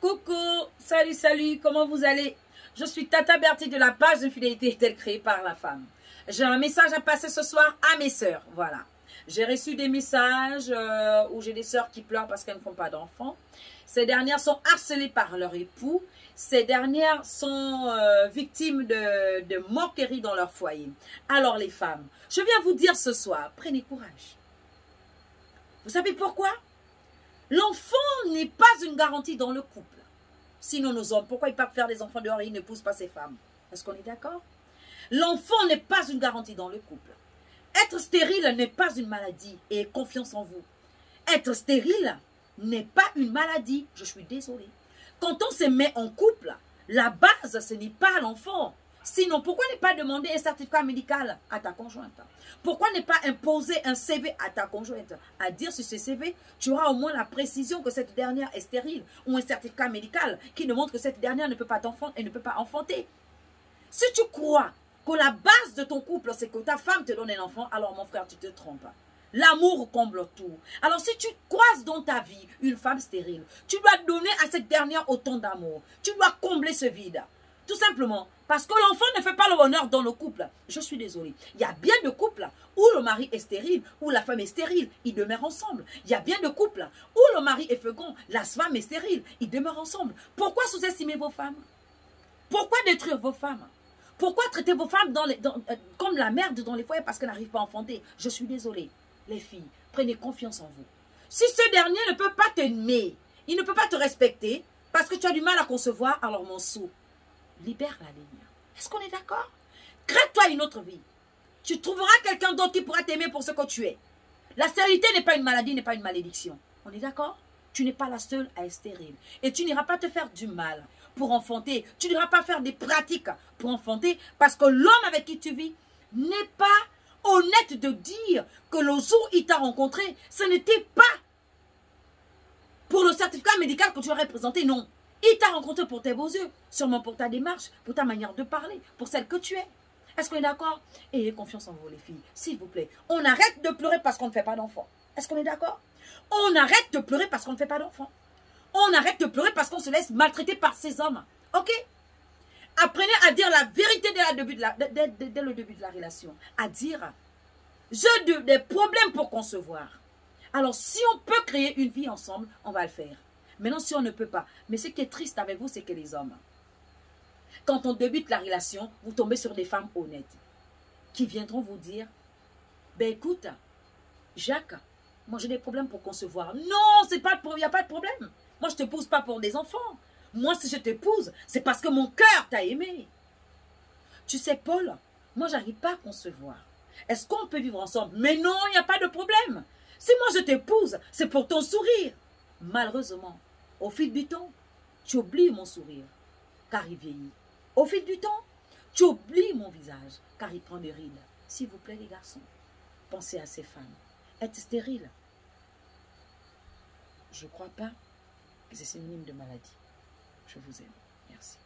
Coucou, salut, salut, comment vous allez? Je suis Tata Bertie de la page de fidélité telle créée par la femme. J'ai un message à passer ce soir à mes sœurs, voilà. J'ai reçu des messages où j'ai des sœurs qui pleurent parce qu'elles ne font pas d'enfants. Ces dernières sont harcelées par leur époux. Ces dernières sont victimes de moqueries dans leur foyer. Alors les femmes, je viens vous dire ce soir, prenez courage. Vous savez pourquoi? L'enfant n'est pas une garantie dans le couple. Sinon nos hommes, pourquoi ils peuvent faire des enfants dehors et ils ne poussent pas ces femmes? Est-ce qu'on est d'accord? L'enfant n'est pas une garantie dans le couple. Être stérile n'est pas une maladie et confiance en vous. Être stérile n'est pas une maladie, je suis désolée. Quand on se met en couple, la base, ce n'est pas l'enfant. Sinon, pourquoi ne pas demander un certificat médical à ta conjointe? Pourquoi ne pas imposer un CV à ta conjointe? À dire sur ce CV, tu auras au moins la précision que cette dernière est stérile ou un certificat médical qui démontre que cette dernière ne peut pas t'enfanter et ne peut pas enfanter. Si tu crois que la base de ton couple, c'est que ta femme te donne un enfant, alors mon frère, tu te trompes. L'amour comble tout. Alors si tu croises dans ta vie une femme stérile, tu dois donner à cette dernière autant d'amour. Tu dois combler ce vide. Tout simplement, parce que l'enfant ne fait pas le bonheur dans le couple. Je suis désolée. Il y a bien de couples où le mari est stérile, où la femme est stérile, ils demeurent ensemble. Il y a bien de couples où le mari est fécond, la femme est stérile, ils demeurent ensemble. Pourquoi sous-estimer vos femmes? Pourquoi détruire vos femmes? Pourquoi traiter vos femmes comme la merde dans les foyers parce qu'elles n'arrivent pas à enfanter? Je suis désolée. Les filles, prenez confiance en vous. Si ce dernier ne peut pas t'aimer, il ne peut pas te respecter parce que tu as du mal à concevoir, alors mon sou, libère la ligne. Est-ce qu'on est d'accord? Crée-toi une autre vie. Tu trouveras quelqu'un d'autre qui pourra t'aimer pour ce que tu es. La stérilité n'est pas une maladie, n'est pas une malédiction. On est d'accord? Tu n'es pas la seule à être stérile. Et tu n'iras pas te faire du mal pour enfanter. Tu n'iras pas faire des pratiques pour enfanter parce que l'homme avec qui tu vis n'est pas honnête de dire que le jour où il t'a rencontré, ce n'était pas pour le certificat médical que tu aurais présenté, non. Il t'a rencontré pour tes beaux yeux, sûrement pour ta démarche, pour ta manière de parler, pour celle que tu es. Est-ce qu'on est d'accord? Ayez confiance en vous les filles, s'il vous plaît. On arrête de pleurer parce qu'on ne fait pas d'enfants. Est-ce qu'on est d'accord? On arrête de pleurer parce qu'on ne fait pas d'enfants. On arrête de pleurer parce qu'on se laisse maltraiter par ces hommes. Ok? Apprenez à dire la vérité dès le début de la relation. À dire, j'ai des problèmes pour concevoir. Alors, si on peut créer une vie ensemble, on va le faire. Maintenant, si on ne peut pas. Mais ce qui est triste avec vous, c'est que les hommes, quand on débute la relation, vous tombez sur des femmes honnêtes qui viendront vous dire, ben écoute, Jacques, moi j'ai des problèmes pour concevoir. Non, il n'y a pas de problème. Moi, je ne t'épouse pas pour des enfants. Moi, si je t'épouse, c'est parce que mon cœur t'a aimé. Tu sais, Paul, moi, j'arrive pas à concevoir. Est-ce qu'on peut vivre ensemble? Mais non, il n'y a pas de problème. Si moi, je t'épouse, c'est pour ton sourire. Malheureusement, au fil du temps, tu oublies mon sourire, car il vieillit. Au fil du temps, tu oublies mon visage, car il prend des rides. S'il vous plaît, les garçons, pensez à ces femmes. Être stérile, je ne crois pas que c'est synonyme de maladie. Je vous aime. Merci.